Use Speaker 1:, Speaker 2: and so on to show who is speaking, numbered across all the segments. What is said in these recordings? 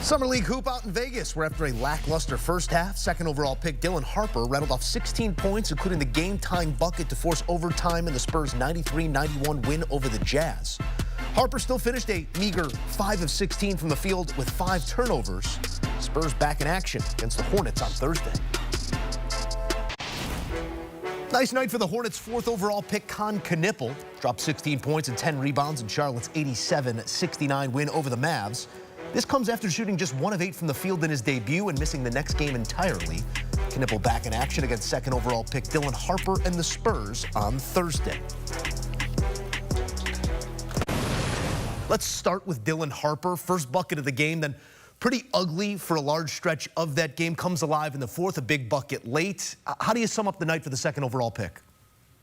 Speaker 1: Summer League hoop out in Vegas, where after a lackluster first half, second overall pick Dylan Harper rattled off 16 points, including the game-time bucket to force overtime in the Spurs' 93-91 win over the Jazz. Harper still finished a meager 5 of 16 from the field with 5 turnovers. Spurs back in action against the Hornets on Thursday. Nice night for the Hornets' 4th overall pick, Kon Knueppel. Dropped 16 points and 10 rebounds in Charlotte's 87-69 win over the Mavs. This comes after shooting just 1 of 8 from the field in his debut and missing the next game entirely. Knueppel back in action against 2nd overall pick Dylan Harper and the Spurs on Thursday. Let's start with Dylan Harper. First bucket of the game, then pretty ugly for a large stretch of that game. Comes alive in the 4th, a big bucket late. How do you sum up the night for the 2nd overall pick?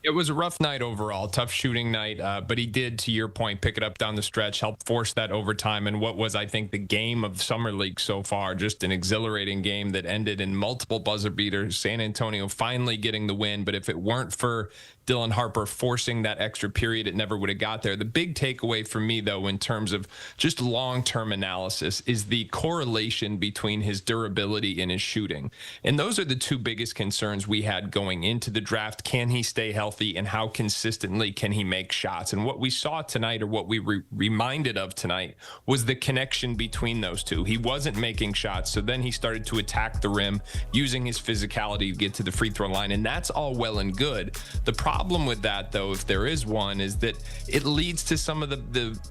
Speaker 2: It was a rough night overall, tough shooting night, but he did, to your point, pick it up down the stretch, help force that overtime, and what was, I think, the game of Summer League so far, just an exhilarating game that ended in multiple buzzer beaters. San Antonio finally getting the win, but if it weren't for Dylan Harper forcing that extra period, it never would have got there. The big takeaway for me, though, in terms of just long-term analysis, is the correlation between his durability and his shooting. And those are the 2 biggest concerns we had going into the draft. Can he stay healthy, and how consistently can he make shots? And what we saw tonight, or what we reminded of tonight, was the connection between those 2. He wasn't making shots, so then he started to attack the rim, using his physicality to get to the free throw line, and that's all well and good. The problem with that, though, if there is one, is that it leads to some of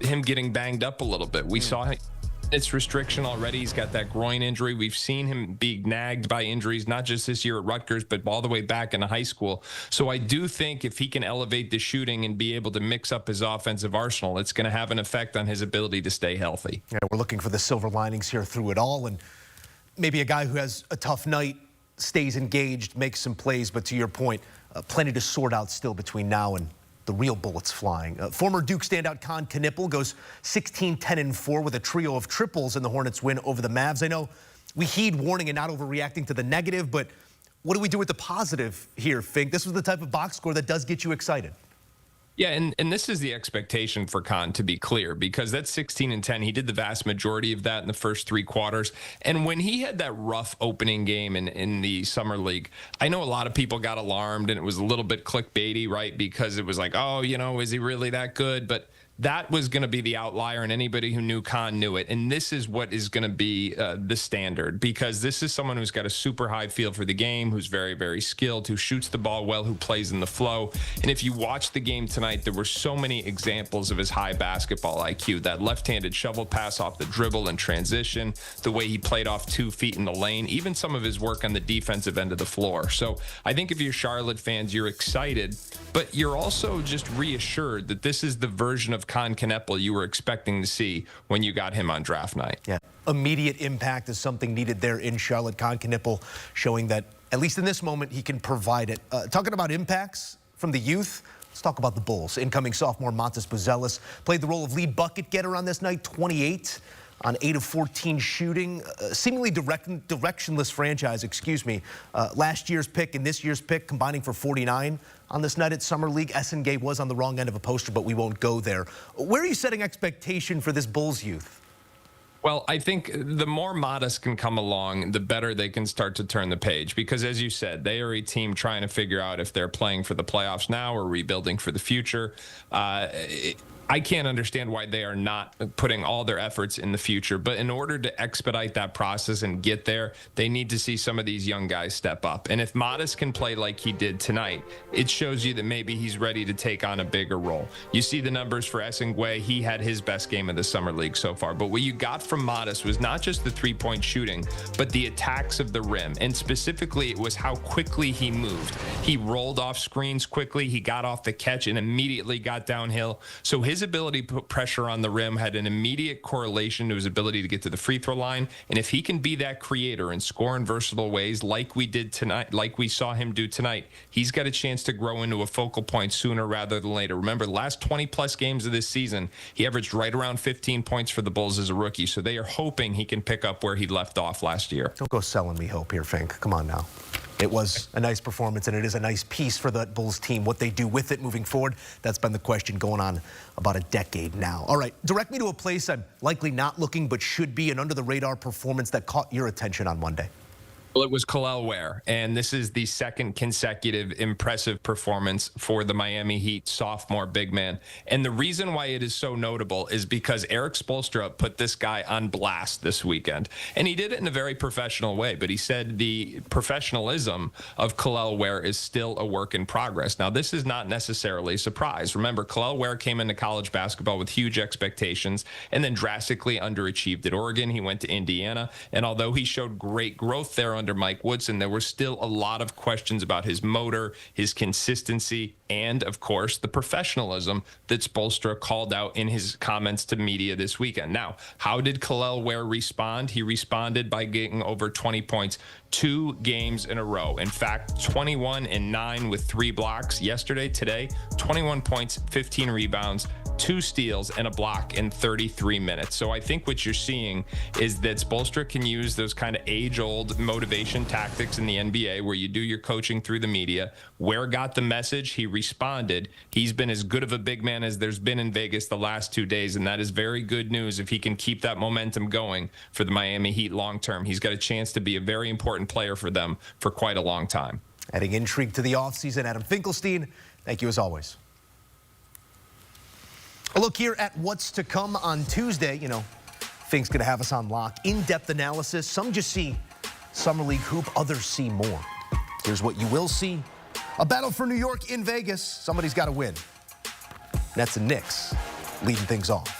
Speaker 2: him getting banged up a little bit. We saw its restriction already. He's got that groin injury. We've seen him be nagged by injuries, not just this year at Rutgers, but all the way back into high school. So I do think if he can elevate the shooting and be able to mix up his offensive arsenal, it's going to have an effect on his ability to stay healthy.
Speaker 1: Yeah, we're looking for the silver linings here through it all, and maybe a guy who has a tough night stays engaged, makes some plays, but to your point, plenty to sort out still between now and the real bullets flying. Former Duke standout Kon Knueppel goes 16-10-4 with a trio of triples in the Hornets win over the Mavs. I know we heed warning and not overreacting to the negative, but what do we do with the positive here, Fink? This was the type of box score that does get you excited.
Speaker 2: Yeah, and this is the expectation for Kon, to be clear, because that's 16-10. He did the vast majority of that in the first 3 quarters. And when he had that rough opening game in the Summer League, I know a lot of people got alarmed, and it was a little bit clickbaity, right? Because it was like, oh, you know, is he really that good? But that was going to be the outlier, and anybody who knew Kon knew it. And this is what is going to be the standard, because this is someone who's got a super high feel for the game, who's very, very skilled, who shoots the ball well, who plays in the flow. And if you watch the game tonight, there were so many examples of his high basketball IQ. That left-handed shovel pass off the dribble and transition, the way he played off 2 feet in the lane, even some of his work on the defensive end of the floor. So I think if you're Charlotte fans, you're excited, but you're also just reassured that this is the version of Kon Knueppel you were expecting to see when you got him on draft night.
Speaker 1: Yeah, immediate impact is something needed there in Charlotte. Kon Knueppel showing that, at least in this moment, he can provide it. Talking about impacts from the youth, let's talk about the Bulls. Incoming sophomore Montes Buzelis played the role of lead bucket getter on this night, 28 on 8 of 14 shooting. Seemingly directionless franchise, last year's pick and this year's pick combining for 49 on this night at Summer League. Essengate was on the wrong end of a poster, but we won't go there. Where are you setting expectation for this Bulls youth?
Speaker 2: Well, I think the more Modest can come along, the better they can start to turn the page. Because, as you said, they are a team trying to figure out if they're playing for the playoffs now or rebuilding for the future. I can't understand why they are not putting all their efforts in the future. But in order to expedite that process and get there, they need to see some of these young guys step up. And if Modest can play like he did tonight, it shows you that maybe he's ready to take on a bigger role. You see the numbers for Essengate. He had his best game of the Summer League so far. But what you got from Modest was not just the three-point shooting, but the attacks of the rim. And specifically, it was how quickly he moved. He rolled off screens quickly. He got off the catch and immediately got downhill. So his ability to put pressure on the rim had an immediate correlation to his ability to get to the free throw line. And if he can be that creator and score in versatile ways like we did tonight, like we saw him do tonight, he's got a chance to grow into a focal point sooner rather than later. Remember, the last 20-plus games of this season, he averaged right around 15 points for the Bulls as a rookie. So they are hoping he can pick up where he left off last year.
Speaker 1: Don't go selling me hope here, Fink. Come on now. It was a nice performance, and it is a nice piece for the Bulls team. What they do with it moving forward, that's been the question going on about a decade now. All right, direct me to a place I'm likely not looking but should be, an under-the-radar performance that caught your attention on Monday.
Speaker 2: Well, it was Kel'el Ware, and this is the second consecutive impressive performance for the Miami Heat sophomore big man. And the reason why it is so notable is because Erik Spoelstra put this guy on blast this weekend. And he did it in a very professional way, but he said the professionalism of Kel'el Ware is still a work in progress. Now, this is not necessarily a surprise. Remember, Kel'el Ware came into college basketball with huge expectations and then drastically underachieved at Oregon. He went to Indiana, and although he showed great growth there under Mike Woodson, there were still a lot of questions about his motor, his consistency, and, of course, the professionalism that Spoelstra called out in his comments to media this weekend. Now, how did Kel'el Ware respond? He responded by getting over 20 points 2 games in a row. In fact, 21 and 9 with 3 blocks yesterday. Today, 21 points, 15 rebounds, 2 steals, and a block in 33 minutes. So I think what you're seeing is that Spoelstra can use those kind of age-old motivation tactics in the NBA where you do your coaching through the media. Ware got the message. He responded. He's been as good of a big man as there's been in Vegas the last 2 days, and that is very good news if he can keep that momentum going for the Miami Heat long term. He's got a chance to be a very important player for them for quite a long time.
Speaker 1: Adding intrigue to the offseason, Adam Finkelstein, thank you as always. A look here at what's to come on Tuesday. You know, Fink's going to have us on lock. In-depth analysis. Some just see Summer League hoop, others see more. Here's what you will see. A battle for New York in Vegas. Somebody's got to win. Nets and Knicks leading things off.